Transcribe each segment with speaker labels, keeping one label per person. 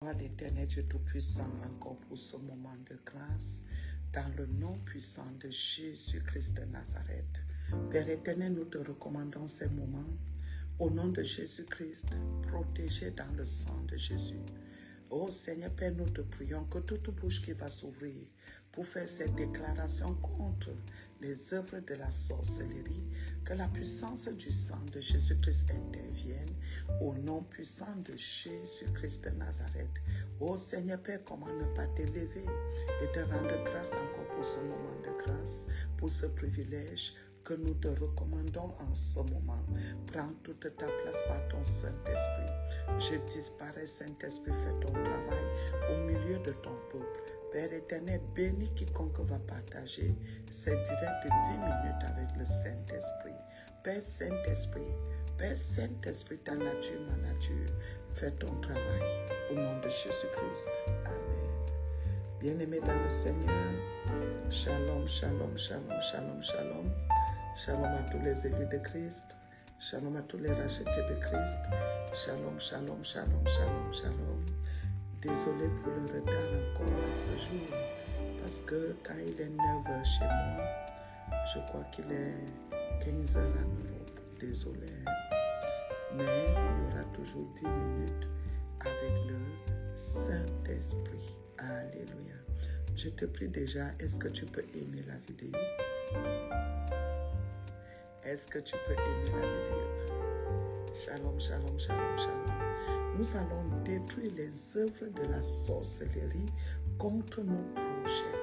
Speaker 1: L'Éternel Dieu Tout-Puissant, encore pour ce moment de grâce, dans le nom puissant de Jésus-Christ de Nazareth. Père éternel, nous te recommandons ces moments. Au nom de Jésus-Christ, protégé dans le sang de Jésus. Oh Seigneur Père, nous te prions que toute bouche qui va s'ouvrir pour faire cette déclaration contre les œuvres de la sorcellerie, que la puissance du sang de Jésus-Christ intervienne au nom puissant de Jésus-Christ de Nazareth. Oh Seigneur Père, comment ne pas t'élever et te rendre grâce encore pour ce moment de grâce, pour ce privilège que nous te recommandons en ce moment. Prends toute ta place par ton Saint-Esprit. Je disparais, Saint-Esprit, fais ton travail au milieu de ton peuple. Père éternel, bénis quiconque va partager ces directs de 10 minutes avec le Saint-Esprit. Père Saint-Esprit, ta nature, ma nature, fais ton travail au nom de Jésus-Christ. Amen. Bien-aimés dans le Seigneur, shalom, shalom, shalom, shalom, shalom. Shalom à tous les élus de Christ. Shalom à tous les rachetés de Christ. Shalom, shalom, shalom, shalom, shalom. Désolé pour le retard encore de ce jour, parce que quand il est 9h chez moi, je crois qu'il est 15h en Europe. Désolé. Mais il y aura toujours 10 minutes avec le Saint-Esprit. Alléluia. Je te prie déjà, est-ce que tu peux aimer la vidéo? Est-ce que tu peux aimer la vidéo? Shalom, shalom, shalom, shalom. Nous allons détruire les œuvres de la sorcellerie contre nos projets.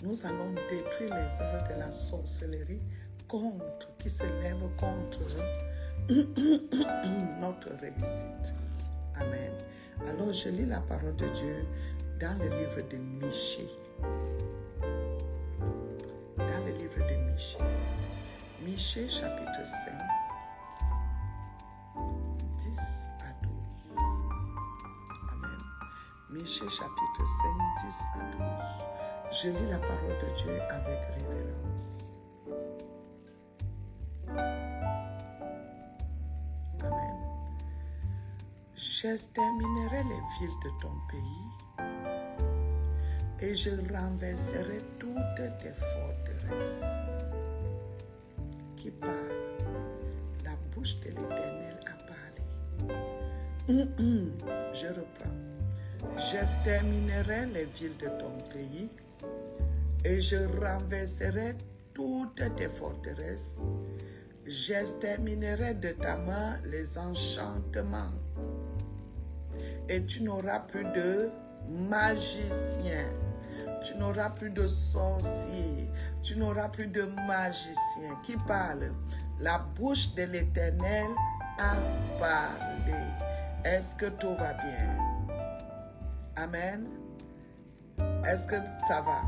Speaker 1: Nous allons détruire les œuvres de la sorcellerie qui se lèvent contre notre réussite. Amen. Alors je lis la parole de Dieu dans le livre de Michée. Dans le livre de Michée. Michée chapitre 5, 10 à 12. Amen. Michée chapitre 5, 10 à 12. Je lis la parole de Dieu avec révérence. Amen. J'exterminerai les villes de ton pays et je renverserai toutes tes forteresses. Qui parle? La bouche de l'Éternel a parlé. Je reprends. J'exterminerai les villes de ton pays et je renverserai toutes tes forteresses. J'exterminerai de ta main les enchantements et tu n'auras plus de magiciens. Tu n'auras plus de sorciers, tu n'auras plus de magiciens. Qui parle? La bouche de l'Éternel a parlé. Est-ce que tout va bien? Amen. Est-ce que ça va?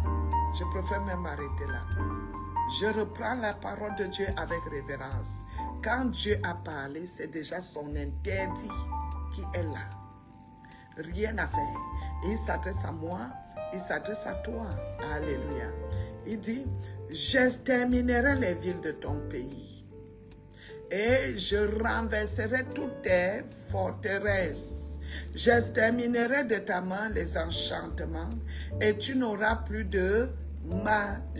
Speaker 1: Je préfère même arrêter là. Je reprends la parole de Dieu avec révérence. Quand Dieu a parlé, c'est déjà son interdit qui est là. Rien à faire. Il s'adresse à moi. Il s'adresse à toi. Alléluia. Il dit, j'exterminerai les villes de ton pays et je renverserai toutes tes forteresses. J'exterminerai de ta main les enchantements et tu n'auras plus de magiciens.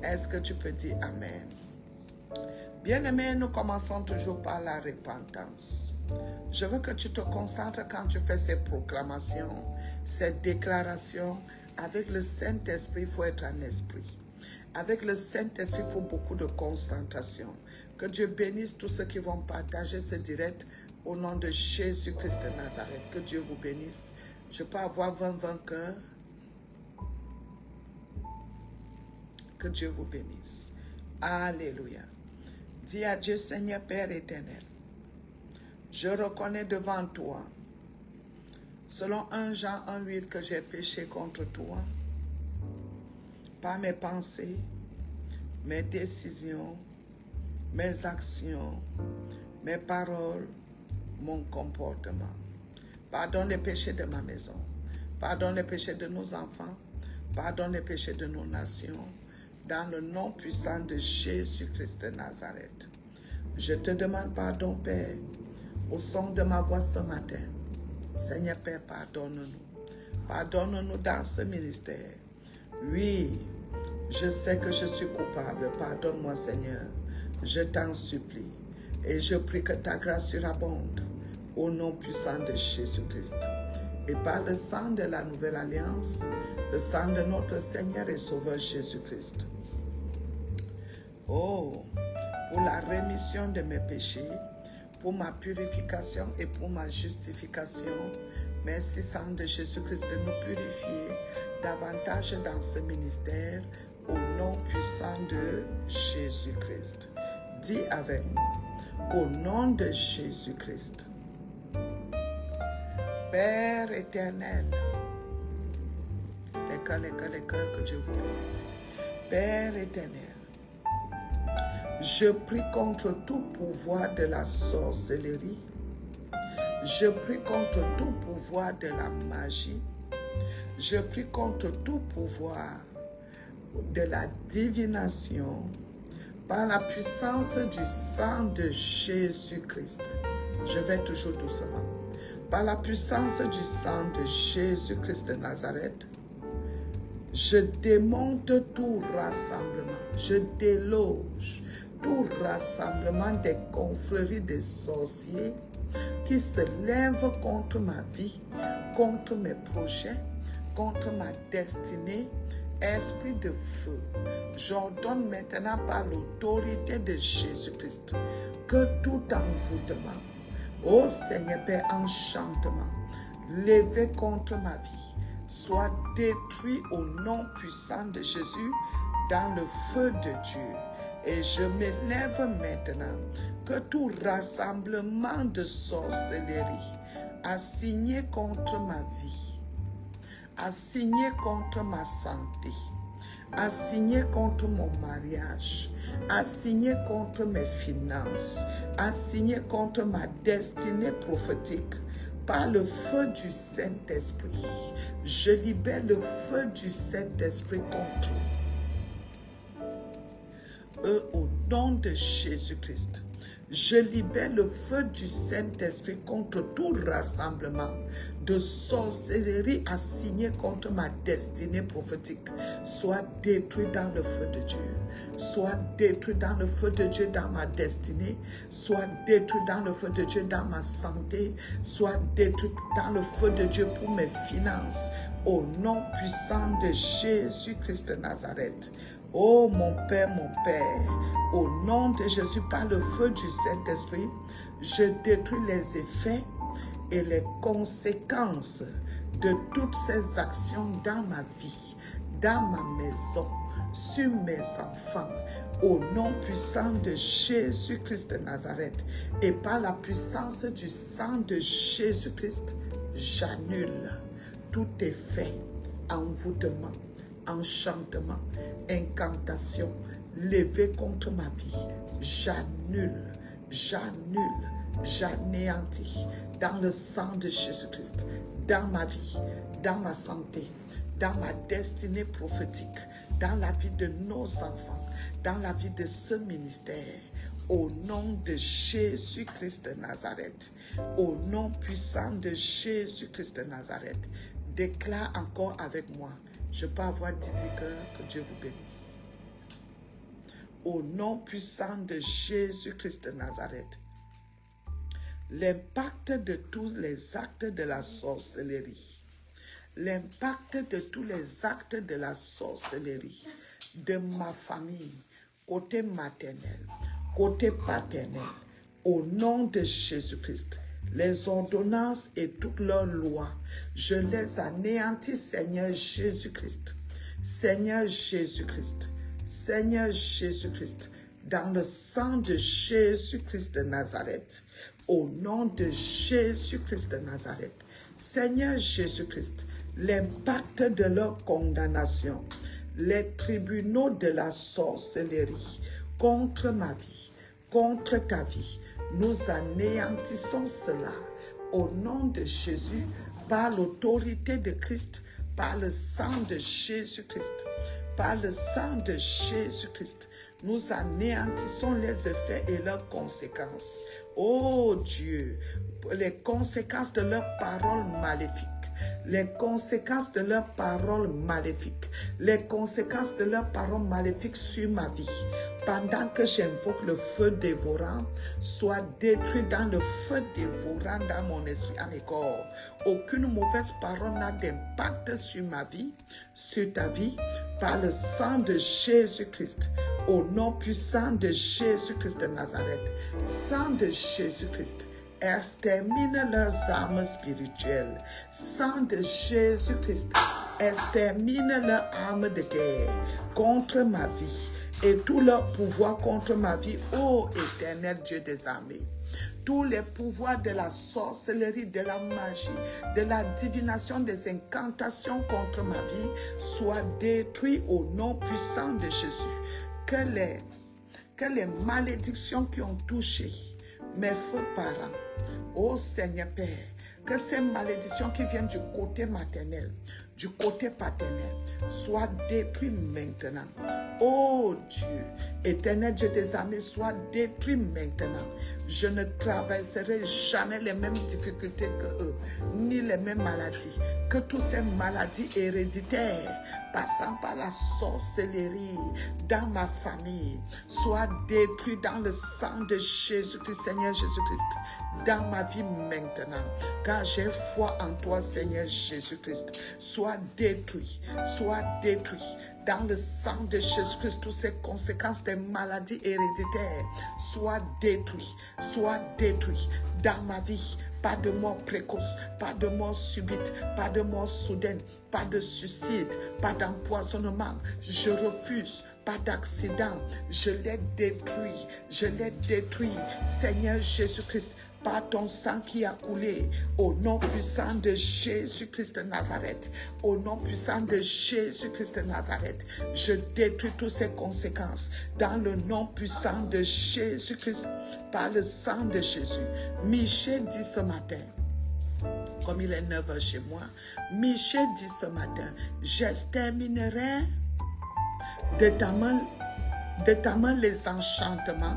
Speaker 1: Est-ce que tu peux dire Amen? Bien-aimés, nous commençons toujours par la repentance. Je veux que tu te concentres quand tu fais ces proclamations, ces déclarations. Avec le Saint-Esprit, il faut être en esprit. Avec le Saint-Esprit, il faut beaucoup de concentration. Que Dieu bénisse tous ceux qui vont partager ce direct au nom de Jésus-Christ de Nazareth. Que Dieu vous bénisse. Je peux avoir 20 vainqueurs. Que Dieu vous bénisse. Alléluia. Dis à Dieu, Seigneur Père éternel. Je reconnais devant toi, selon 1 Jean 1,8, que j'ai péché contre toi, par mes pensées, mes décisions, mes actions, mes paroles, mon comportement. Pardonne les péchés de ma maison, pardonne les péchés de nos enfants, pardonne les péchés de nos nations, dans le nom puissant de Jésus-Christ de Nazareth. Je te demande pardon, Père, au son de ma voix ce matin. Seigneur Père, pardonne-nous. Pardonne-nous dans ce ministère. Oui, je sais que je suis coupable. Pardonne-moi, Seigneur. Je t'en supplie. Et je prie que ta grâce surabonde au nom puissant de Jésus-Christ. Et par le sang de la nouvelle alliance, le sang de notre Seigneur et Sauveur Jésus-Christ. Oh, pour la rémission de mes péchés, pour ma purification et pour ma justification, merci, sang de Jésus-Christ, de nous purifier davantage dans ce ministère au nom puissant de Jésus-Christ. Dis avec moi, au nom de Jésus-Christ. Père éternel, les cœurs, que Dieu vous bénisse. Père éternel, je prie contre tout pouvoir de la sorcellerie. Je prie contre tout pouvoir de la magie. Je prie contre tout pouvoir de la divination par la puissance du sang de Jésus-Christ. Je vais toujours doucement. Par la puissance du sang de Jésus-Christ de Nazareth, je démonte tout rassemblement. Je déloge tout rassemblement des confréries des sorciers qui se lèvent contre ma vie, contre mes projets, contre ma destinée. Esprit de feu, j'ordonne maintenant par l'autorité de Jésus-Christ que tout envoûtement, ô Seigneur Père, enchantement, levé contre ma vie, soit détruit au nom puissant de Jésus dans le feu de Dieu. Et je m'élève maintenant que tout rassemblement de sorcellerie assigné contre ma vie, assigné contre ma santé, assigné contre mon mariage, assigné contre mes finances, assigné contre ma destinée prophétique, par le feu du Saint-Esprit. Je libère le feu du Saint-Esprit contre eux au nom de Jésus-Christ. Je libère le feu du Saint-Esprit contre tout rassemblement de sorcellerie assigné contre ma destinée prophétique. Soit détruit dans le feu de Dieu. Soit détruit dans le feu de Dieu dans ma destinée. Soit détruit dans le feu de Dieu dans ma santé. Soit détruit dans le feu de Dieu pour mes finances. Au nom puissant de Jésus-Christ de Nazareth. Oh mon Père, au nom de Jésus, par le feu du Saint-Esprit, je détruis les effets et les conséquences de toutes ces actions dans ma vie, dans ma maison, sur mes enfants, au nom puissant de Jésus-Christ de Nazareth. Et par la puissance du sang de Jésus-Christ, j'annule tout effet, envoûtement, enchantement, incantation, levé contre ma vie. J'annule, j'anéantis dans le sang de Jésus-Christ, dans ma vie, dans ma santé, dans ma destinée prophétique, dans la vie de nos enfants, dans la vie de ce ministère. Au nom de Jésus-Christ de Nazareth, au nom puissant de Jésus-Christ de Nazareth, déclare encore avec moi. Je peux avoir 10 cœurs, que Dieu vous bénisse. Au nom puissant de Jésus-Christ de Nazareth, l'impact de tous les actes de la sorcellerie, l'impact de tous les actes de la sorcellerie, de ma famille, côté maternel, côté paternel, au nom de Jésus-Christ, les ordonnances et toutes leurs lois, je les anéantis, Seigneur Jésus-Christ. Seigneur Jésus-Christ. Seigneur Jésus-Christ. Dans le sang de Jésus-Christ de Nazareth. Au nom de Jésus-Christ de Nazareth. Seigneur Jésus-Christ. L'impact de leur condamnation. Les tribunaux de la sorcellerie. Contre ma vie. Contre ta vie. Nous anéantissons cela au nom de Jésus, par l'autorité de Christ, par le sang de Jésus-Christ, par le sang de Jésus-Christ. nous anéantissons les effets et leurs conséquences. Oh Dieu, les conséquences de leurs paroles maléfiques. Les conséquences de leurs paroles maléfiques. Les conséquences de leurs paroles maléfiques sur ma vie. Pendant que j'invoque le feu dévorant, soit détruit dans le feu dévorant dans mon esprit, à mes corps. Aucune mauvaise parole n'a d'impact sur ma vie, sur ta vie, par le sang de Jésus-Christ. Au nom puissant de Jésus-Christ de Nazareth. Sang de Jésus-Christ. Extermine leurs armes spirituelles. Sang de Jésus-Christ. Extermine leurs armes de guerre contre ma vie et tout leur pouvoir contre ma vie, ô éternel Dieu des armées. Tous les pouvoirs de la sorcellerie, de la magie, de la divination, des incantations contre ma vie soient détruits au nom puissant de Jésus. Que les malédictions qui ont touché mes feux parents, ô Seigneur Père, que ces malédictions qui viennent du côté maternel, du côté paternel, soient détruites maintenant. Oh Dieu, éternel Dieu des armées, sois détruit maintenant. Je ne traverserai jamais les mêmes difficultés que eux, ni les mêmes maladies. Que toutes ces maladies héréditaires, passant par la sorcellerie dans ma famille, soient détruites dans le sang de Jésus-Christ, Seigneur Jésus-Christ, dans ma vie maintenant. Car j'ai foi en toi, Seigneur Jésus-Christ. Sois détruit, dans le sang de Jésus-Christ. Toutes ces conséquences des maladies héréditaires soient détruites dans ma vie. Pas de mort précoce, pas de mort subite, pas de mort soudaine, pas de suicide, pas d'empoisonnement. Je refuse, pas d'accident. Je les détruis, Seigneur Jésus-Christ. Par ton sang qui a coulé, au nom puissant de Jésus-Christ de Nazareth, au nom puissant de Jésus-Christ de Nazareth, je détruis toutes ces conséquences dans le nom puissant de Jésus-Christ, par le sang de Jésus. Michel dit ce matin, comme il est 9h chez moi, Michel dit ce matin, j'exterminerai de ta main les enchantements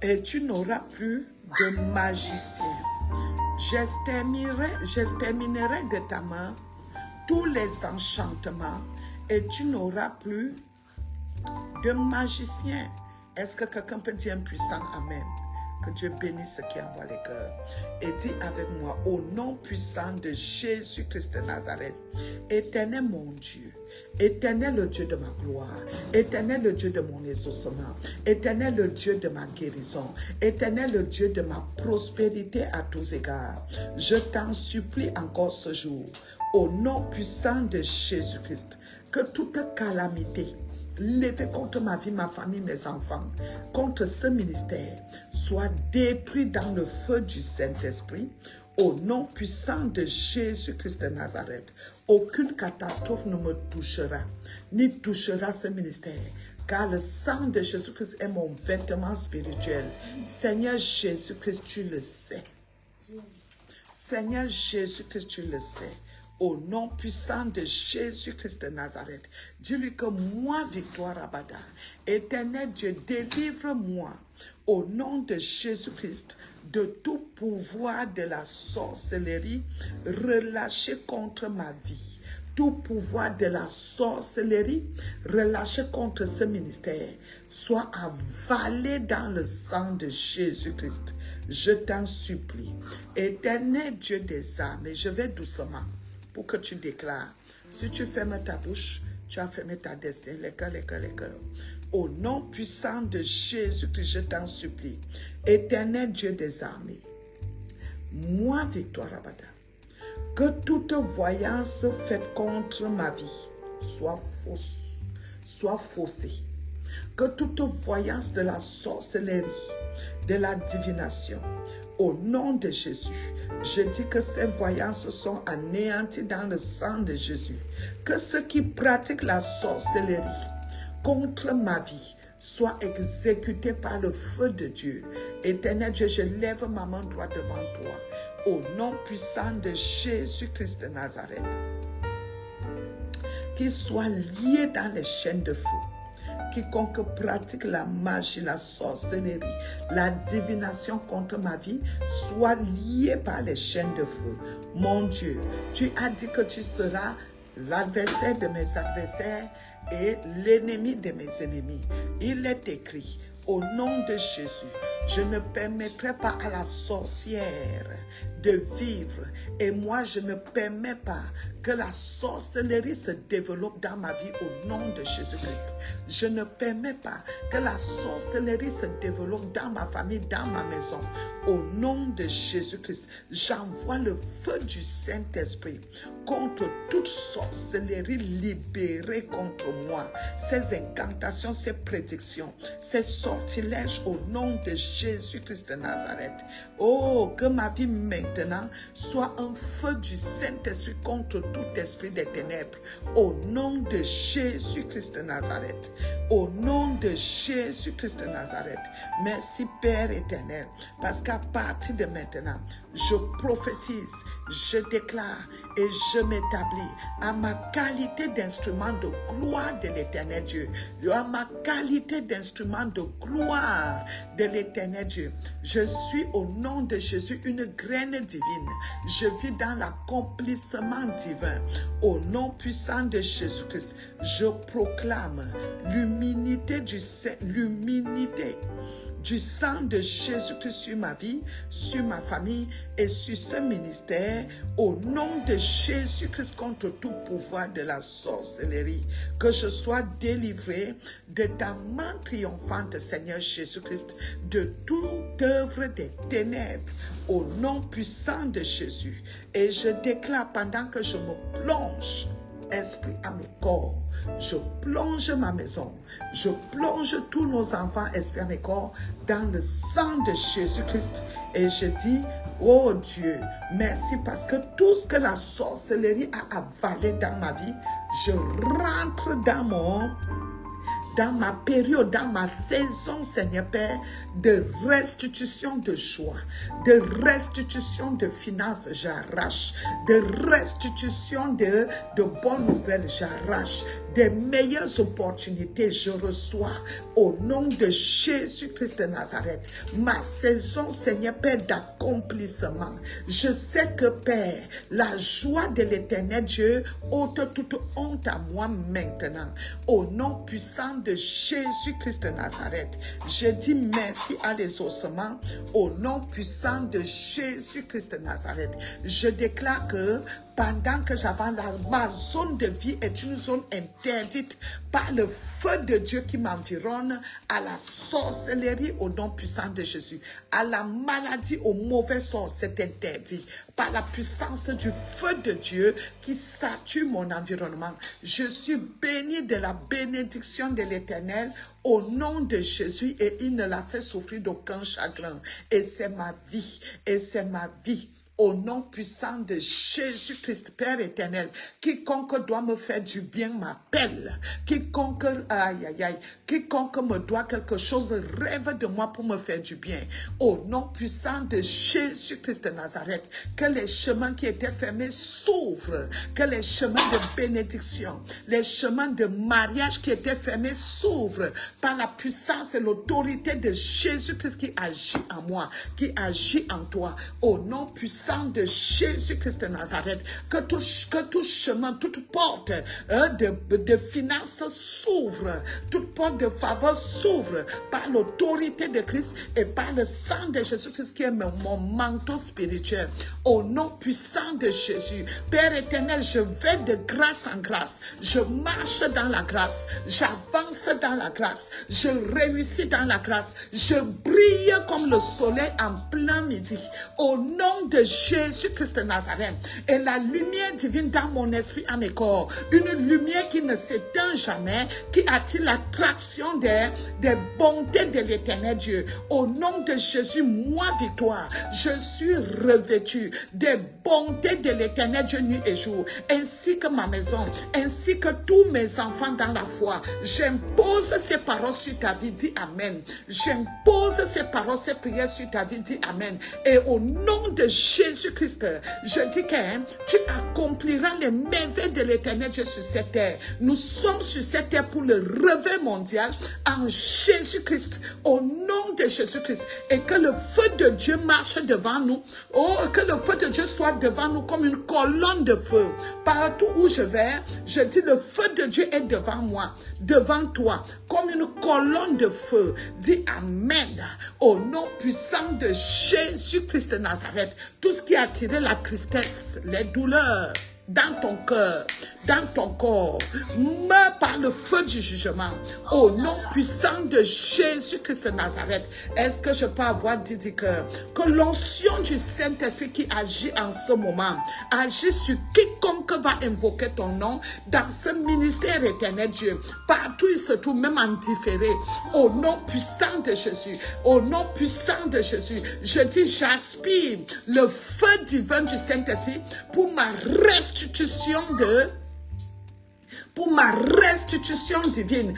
Speaker 1: et tu n'auras plus de magicien. J'exterminerai de ta main tous les enchantements et tu n'auras plus de magicien. Est-ce que quelqu'un peut dire un puissant amen? Que Dieu bénisse ceux qui envoient les cœurs. Et dis avec moi, au nom puissant de Jésus-Christ de Nazareth, éternel mon Dieu, éternel le Dieu de ma gloire, éternel le Dieu de mon exaucement, éternel le Dieu de ma guérison, éternel le Dieu de ma prospérité à tous égards, je t'en supplie encore ce jour, au nom puissant de Jésus-Christ, que toute calamité levé contre ma vie, ma famille, mes enfants, contre ce ministère, soit détruit dans le feu du Saint-Esprit, au nom puissant de Jésus-Christ de Nazareth. Aucune catastrophe ne me touchera, ni touchera ce ministère, car le sang de Jésus-Christ est mon vêtement spirituel. Seigneur Jésus-Christ, tu le sais. Seigneur Jésus-Christ, tu le sais. Au nom puissant de Jésus-Christ de Nazareth, dis-lui que moi, Victoire Abada, éternel Dieu, délivre-moi au nom de Jésus-Christ de tout pouvoir de la sorcellerie relâché contre ma vie. Tout pouvoir de la sorcellerie relâché contre ce ministère soit avalé dans le sang de Jésus-Christ. Je t'en supplie, éternel Dieu des armes, et je vais doucement pour que tu déclares. Si tu fermes ta bouche, tu as fermé ta destinée. Les cœurs. Au nom puissant de Jésus-Christ, je t'en supplie. Éternel Dieu des armées, moi, Victoire Abada, que toute voyance faite contre ma vie soit fausse, soit faussée. Que toute voyance de la sorcellerie, de la divination, au nom de Jésus, je dis que ces voyances sont anéanties dans le sang de Jésus. Que ceux qui pratiquent la sorcellerie contre ma vie soient exécutés par le feu de Dieu. Éternel Dieu, je lève ma main droite devant toi. Au nom puissant de Jésus-Christ de Nazareth. Qu'ils soient liés dans les chaînes de feu. quiconque pratique la magie, la sorcellerie, la divination contre ma vie, soit lié par les chaînes de feu. Mon Dieu, tu as dit que tu seras l'adversaire de mes adversaires et l'ennemi de mes ennemis. Il est écrit, au nom de Jésus, je ne permettrai pas à la sorcière de vivre. Et moi, je ne permets pas que la sorcellerie se développe dans ma vie au nom de Jésus-Christ. Je ne permets pas que la sorcellerie se développe dans ma famille, dans ma maison. Au nom de Jésus-Christ, j'envoie le feu du Saint-Esprit contre toute sorcellerie libérée contre moi. Ces incantations, ces prédictions, ces sortilèges au nom de Jésus-Christ de Nazareth. Oh, que ma vie maintenant soit un feu du Saint-Esprit contre tout esprit des ténèbres. Au nom de Jésus-Christ de Nazareth. Au nom de Jésus-Christ de Nazareth. Merci Père éternel, parce qu'à partir de maintenant, je prophétise, je déclare et je m'établis à ma qualité d'instrument de gloire de l'éternel Dieu. À ma qualité d'instrument de gloire de l'éternel Dieu. Je suis au nom de Jésus une graine divine. Je vis dans l'accomplissement divin. Au nom puissant de Jésus-Christ, je proclame l'humilité du sang de Jésus-Christ sur ma vie, sur ma famille et sur ce ministère, au nom de Jésus-Christ contre tout pouvoir de la sorcellerie. Que je sois délivré de ta main triomphante, Seigneur Jésus-Christ, de toute œuvre des ténèbres, au nom puissant de Jésus. Et je déclare pendant que je me plonge esprit à mes corps, je plonge ma maison, je plonge tous nos enfants, esprit à mes corps, dans le sang de Jésus-Christ. Et je dis, oh Dieu, merci parce que tout ce que la sorcellerie a avalé dans ma vie, je rentre dans ma période, dans ma saison, Seigneur Père, de restitution de joie, de restitution de finances, j'arrache, de restitution de bonnes nouvelles, j'arrache, des meilleures opportunités, je reçois au nom de Jésus-Christ de Nazareth. Ma saison, Seigneur Père, d'accomplissement. Je sais que, Père, la joie de l'éternel Dieu ôte toute honte à moi maintenant. Au nom puissant de Jésus-Christ de Nazareth, je dis merci à les ossements au nom puissant de Jésus-Christ de Nazareth. Je déclare que pendant que j'avance, ma zone de vie est une zone interdite par le feu de Dieu qui m'environne, à la sorcellerie au nom puissant de Jésus, à la maladie, au mauvais sort, c'est interdit. Par la puissance du feu de Dieu qui sature mon environnement, je suis béni de la bénédiction de l'Éternel au nom de Jésus et il ne l'a fait souffrir d'aucun chagrin. Et c'est ma vie, et c'est ma vie. Au nom puissant de Jésus-Christ, Père éternel, quiconque doit me faire du bien m'appelle. Quiconque me doit quelque chose rêve de moi pour me faire du bien. Au nom puissant de Jésus-Christ de Nazareth, que les chemins qui étaient fermés s'ouvrent. Que les chemins de bénédiction, les chemins de mariage qui étaient fermés s'ouvrent par la puissance et l'autorité de Jésus-Christ qui agit en moi, qui agit en toi. Au nom puissant de Jésus-Christ de Nazareth, que tout chemin, toute porte de finances s'ouvre, toute porte de faveur s'ouvre par l'autorité de Christ et par le sang de Jésus-Christ qui est mon manteau spirituel. Au nom puissant de Jésus, Père éternel, je vais de grâce en grâce, je marche dans la grâce, j'avance dans la grâce, je réussis dans la grâce, je brille comme le soleil en plein midi. Au nom de Jésus-Christ de Nazareth, et la lumière divine dans mon esprit, à mes corps, une lumière qui ne s'éteint jamais, qui attire l'attraction des bontés de l'éternel Dieu. Au nom de Jésus, moi, victoire, je suis revêtu des bontés de l'éternel Dieu nuit et jour, ainsi que ma maison, ainsi que tous mes enfants dans la foi. J'impose ces paroles sur ta vie, dis Amen. J'impose ces paroles, ces prières sur ta vie, dis Amen. Et au nom de Jésus Jésus-Christ, je dis que tu accompliras les merveilles de l'Éternel Dieu sur cette terre. Nous sommes sur cette terre pour le réveil mondial en Jésus-Christ, au nom de Jésus-Christ. Et que le feu de Dieu marche devant nous. Oh, que le feu de Dieu soit devant nous comme une colonne de feu. Partout où je vais, je dis le feu de Dieu est devant moi, devant toi, comme une colonne de feu. Dis Amen. Au nom puissant de Jésus-Christ de Nazareth, tout ce qui a attiré la tristesse, les douleurs dans ton cœur, dans ton corps, meurs par le feu du jugement. Au nom puissant de Jésus-Christ de Nazareth, est-ce que je peux avoir dit que l'onction du Saint-Esprit qui agit en ce moment, agit sur quiconque va invoquer ton nom dans ce ministère éternel Dieu, partout il se trouve, même en différé, au nom puissant de Jésus, au nom puissant de Jésus, je dis j'aspire le feu divin du Saint-Esprit pour ma restitution divine,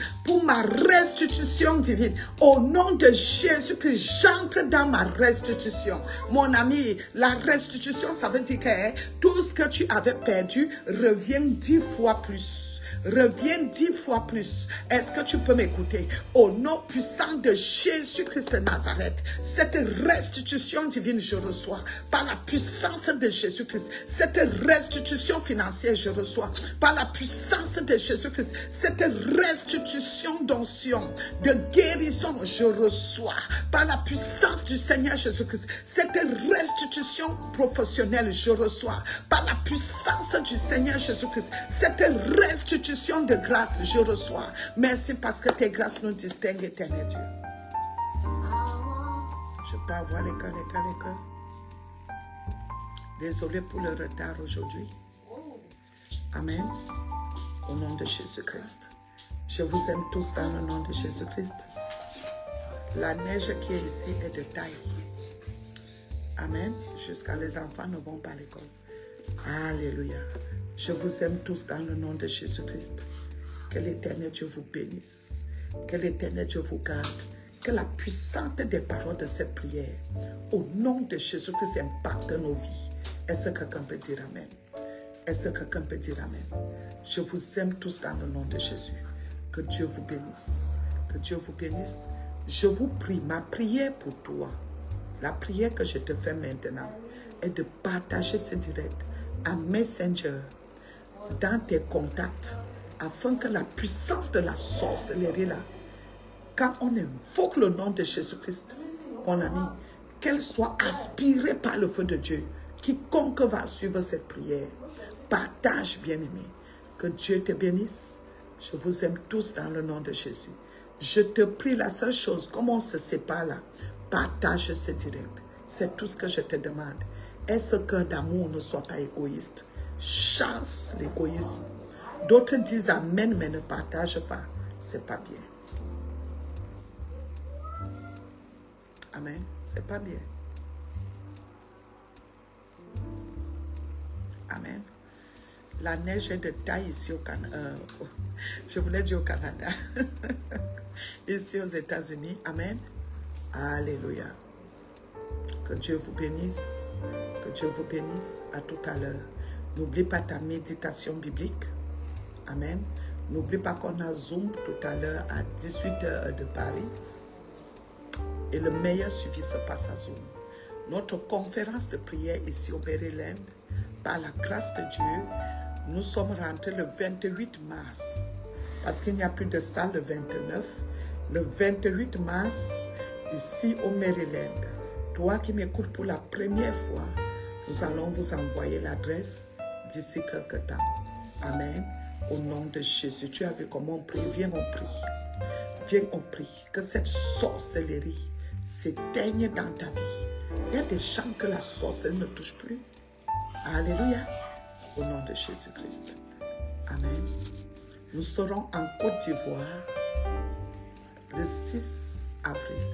Speaker 1: au nom de Jésus que j'entre dans ma restitution. Mon ami, la restitution, ça veut dire que tout ce que tu avais perdu revient 10 fois plus. Reviens 10 fois plus. Est-ce que tu peux m'écouter? Au nom puissant de Jésus-Christ de Nazareth, cette restitution divine, je reçois. Par la puissance de Jésus-Christ, cette restitution financière, je reçois. Par la puissance de Jésus-Christ, cette restitution d'onction, de guérison, je reçois. Par la puissance du Seigneur Jésus-Christ, cette restitution professionnelle, je reçois. Par la puissance du Seigneur Jésus-Christ, cette restitution de grâce, je reçois. Merci parce que tes grâces nous distinguent, éternel Dieu. Je peux avoir les cœurs. Désolé pour le retard aujourd'hui. Amen. Au nom de Jésus-Christ. Je vous aime tous dans le nom de Jésus-Christ. La neige qui est ici est de taille. Amen. Jusqu'à les enfants ne vont pas à l'école. Alléluia. Je vous aime tous dans le nom de Jésus-Christ. Que l'Éternel Dieu vous bénisse. Que l'Éternel Dieu vous garde. Que la puissance des paroles de cette prière, au nom de Jésus-Christ, impacte nos vies. Est-ce que quelqu'un peut dire Amen? Est-ce que quelqu'un peut dire Amen? Je vous aime tous dans le nom de Jésus. Que Dieu vous bénisse. Que Dieu vous bénisse. Je vous prie, ma prière pour toi, la prière que je te fais maintenant, est de partager ce direct à Messenger, dans tes contacts, afin que la puissance de la sorcellerie là, quand on invoque le nom de Jésus-Christ, mon ami, qu'elle soit aspirée par le feu de Dieu. Quiconque va suivre cette prière, partage, bien-aimé. Que Dieu te bénisse. Je vous aime tous dans le nom de Jésus. Je te prie, la seule chose, comme on se sépare là, partage ce direct. C'est tout ce que je te demande. Est-ce qu'un d'amour ne soit pas égoïste? Chasse l'égoïsme. D'autres disent Amen, mais ne partagent pas. C'est pas bien. Amen. C'est pas bien. Amen. La neige est de taille ici au Canada. Je voulais dire au Canada. Ici aux États-Unis. Amen. Alléluia. Que Dieu vous bénisse. Que Dieu vous bénisse. À tout à l'heure. N'oublie pas ta méditation biblique. Amen. N'oublie pas qu'on a Zoom tout à l'heure à 18h de Paris. Et le meilleur suivi se passe à Zoom. Notre conférence de prière ici au Maryland, par la grâce de Dieu, nous sommes rentrés le 28 mars. Parce qu'il n'y a plus de salle le 29. Le 28 mars, ici au Maryland. Toi qui m'écoutes pour la première fois, nous allons vous envoyer l'adresse d'ici quelque temps. Amen. Au nom de Jésus. Tu as vu comment on prie? Viens, on prie. Viens, on prie. Que cette sorcellerie s'éteigne dans ta vie. Il y a des gens que la sorcellerie ne touche plus. Alléluia. Au nom de Jésus-Christ. Amen. Nous serons en Côte d'Ivoire le 6 avril.